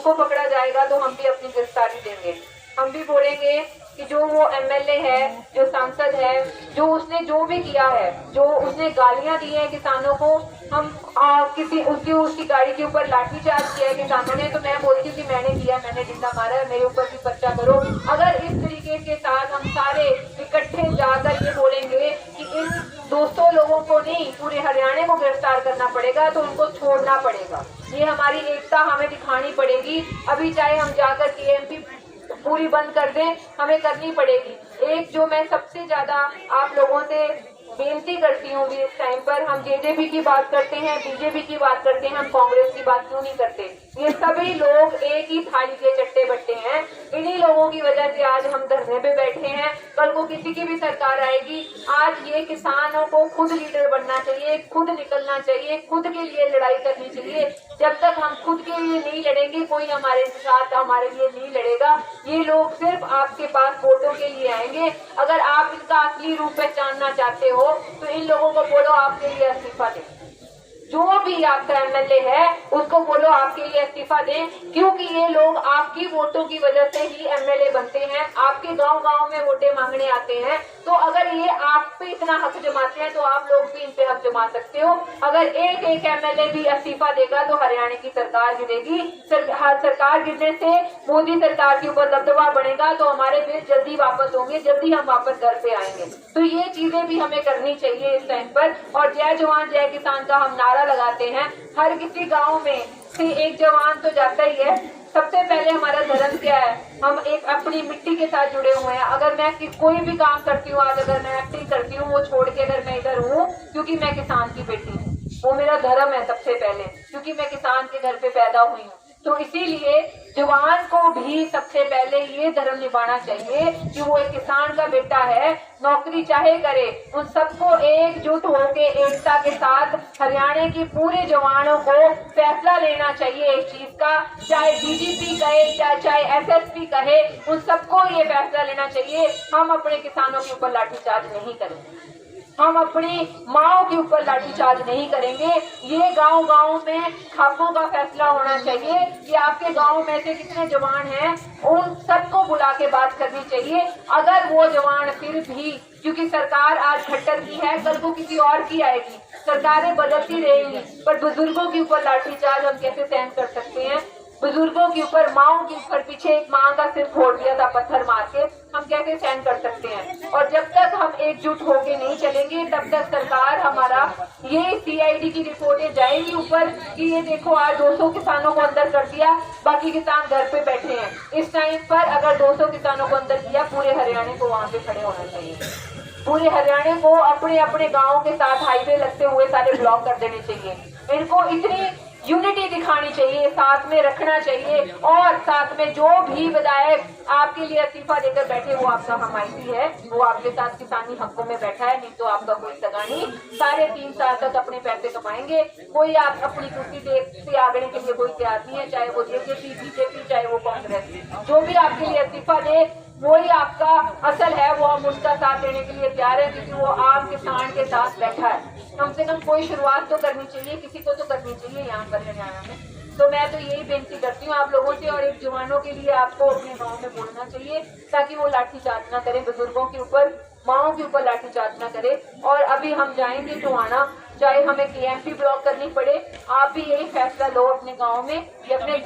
उनको पकड़ा जाएगा तो हम भी अपनी गिरफ्तारी देंगे। हम भी बोलेंगे कि जो वो एमएलए है, जो सांसद है, जो उसने जो भी किया है, जो उसने गालियां दी है किसानों को, हम उसकी गाड़ी के ऊपर लाठीचार्ज किया है किसानों ने, तो मैं बोलती हूँ कि मैंने किया, मैंने जिंदा मारा है, मेरे ऊपर भी पर्चा करो। अगर इस तरीके के साथ हम सारे इकट्ठे जाकर ये बोलेंगे कि इन 200 लोगों को नहीं, पूरे हरियाणा को गिरफ्तार करना पड़ेगा, तो उनको छोड़ना पड़ेगा। ये हमारी एकता हमें दिखानी पड़ेगी। अभी चाहे हम जाकर केएमपी पूरी बंद कर दें, हमें करनी पड़ेगी। एक जो मैं सबसे ज्यादा आप लोगों से बेनती करती हूँ इस टाइम पर, हम जेजेपी की बात करते हैं, बीजेपी की बात करते हैं, हम कांग्रेस की बात क्यों नहीं करते? ये सभी लोग एक ही थाली के चट्टे बट्टे हैं। इन्हीं लोगों की वजह से आज हम धरने पे बैठे हैं। कल को किसी की भी सरकार आएगी, आज ये किसानों को खुद लीडर बनना चाहिए, खुद निकलना चाहिए, खुद के लिए लड़ाई करनी चाहिए। जब तक हम खुद के लिए नहीं लड़ेंगे, कोई हमारे साथ हमारे लिए नहीं लड़ेगा। ये लोग सिर्फ आपके पास वोटों के लिए आएंगे। अगर आप इनका असली रूप पहचानना चाहते हो तो इन लोगों को बोलो आपके लिए इस्तीफा दें। जो भी आपका एमएलए है उसको बोलो आपके लिए इस्तीफा दें, क्योंकि ये लोग आपकी वोटों की वजह से ही एमएलए बनते हैं, आपके गांव-गांव में वोटें मांगने आते हैं। तो अगर ये आप पे इतना हक जमाते हैं तो आप लोग भी इन पे हक जमा सकते हो। अगर एक एक एमएलए भी इस्तीफा देगा तो हरियाणा की सरकार गिरेगी। सरकार गिरने से मोदी सरकार के ऊपर दबदबा बढ़ेगा, तो हमारे बिल जल्दी वापस होंगे, जल्दी हम वापस घर पे आएंगे। तो ये चीजें भी हमें करनी चाहिए इस टाइम पर। और जय जवान जय किसान का हम नारा लगाते हैं। हर किसी गांव में से एक जवान तो जाता ही है। सबसे पहले हमारा धर्म क्या है? हम एक अपनी मिट्टी के साथ जुड़े हुए हैं। अगर मैं कोई भी काम करती हूँ, आज अगर मैं एक्टिंग करती हूँ, वो छोड़ के अगर मैं इधर हूँ क्योंकि मैं किसान की बेटी हूँ, वो मेरा धर्म है सबसे पहले, क्योंकि मैं किसान के घर पे पैदा हुई हूँ। तो इसीलिए जवान को भी सबसे पहले ये धर्म निभाना चाहिए कि वो एक किसान का बेटा है, नौकरी चाहे करे। उन सबको एकजुट होके एकता के साथ हरियाणा की पूरे जवानों को फैसला लेना चाहिए एक चीज का, चाहे डीजीपी कहे चाहे एसएसपी कहे, उन सबको ये फैसला लेना चाहिए। हम अपने किसानों के ऊपर लाठीचार्ज नहीं करेंगे, हम अपनी माओ के ऊपर लाठीचार्ज नहीं करेंगे। ये गांव-गांव में खापों का फैसला होना चाहिए कि आपके गांव में से कितने जवान हैं, उन सबको बुला के बात करनी चाहिए। अगर वो जवान फिर भी, क्योंकि सरकार आज खट्टर की है, कल को किसी और की आएगी, सरकारें बदलती रहेंगी, पर बुजुर्गों के ऊपर लाठीचार्ज हम कैसे सहन कर सकते हैं? बुजुर्गों के ऊपर, माओ के ऊपर, पीछे एक माँ का सिर फोड़ दिया था पत्थर मार के, हम कैसे सहन कर सकते हैं? और जब तक हम एकजुट होके नहीं चलेंगे तब तक सरकार हमारा, ये सीआईडी की रिपोर्टें जाएंगी ऊपर कि ये देखो आज 200 किसानों को अंदर कर दिया, बाकी किसान घर पे बैठे हैं। इस टाइम पर अगर 200 किसानों को अंदर किया, पूरे हरियाणा को वहाँ पे खड़े होना चाहिए। पूरे हरियाणा को अपने अपने गाँव के साथ हाईवे लगते हुए सारे ब्लॉक कर देने चाहिए। इनको इतनी यूनिटी दिखानी चाहिए, साथ में रखना चाहिए। और साथ में जो भी विधायक आपके लिए इस्तीफा देकर बैठे, वो आपका हमायती है, वो आपके साथ किसानी हकों में बैठा है, नहीं तो आपका कोई सगा नहीं। सारे 3 साल तक अपने पैसे कमाएंगे, कोई आप अपनी कुर्सी से आगने के लिए कोई तैयार नहीं है, चाहे वो जेजेपी, बीजेपी, चाहे वो कांग्रेस। जो भी आपके लिए इस्तीफा दे वही आपका असल है, वो हम उसका साथ देने के लिए तैयार है, क्योंकि वो आम किसान के साथ बैठा है। कम से कम कोई शुरुआत तो करनी चाहिए, किसी को तो करनी चाहिए यहाँ पर हरियाणा में। तो मैं तो यही बेनती करती हूँ आप लोगों से, और एक जवानों के लिए आपको अपने गाँव में बोलना चाहिए ताकि वो लाठीचार्ज ना करें, बुजुर्गों के ऊपर, माओ के ऊपर लाठीचार्ज ना करे। और अभी हम जाएंगे टोहाना, चाहे हमें केएमपी ब्लॉक करनी पड़े, आप भी यही फैसला लो अपने गाँव में कि अपने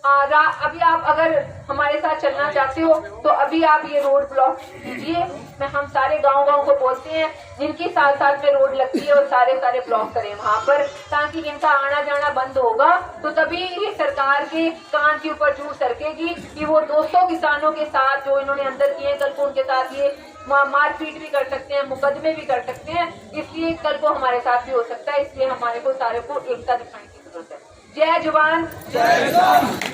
अभी आप अगर हमारे साथ चलना चाहते हो तो अभी आप ये रोड ब्लॉक कीजिए। मैं हम सारे गांव-गांव को बोलते हैं जिनकी साथ-साथ में रोड लगती है, और सारे ब्लॉक करें वहां पर, ताकि इनका आना जाना बंद होगा। तो तभी ये सरकार के कान के ऊपर जू सरकेगी कि वो 200 किसानों के साथ जो इन्होंने अंदर किए, कल को उनके साथ ये मारपीट भी कर सकते हैं, मुकदमे भी कर सकते हैं। इसलिए कल को हमारे साथ भी हो सकता है। इसलिए हमारे को सारे को एकता दिखाने की जरूरत है। जय जवान जय किसान।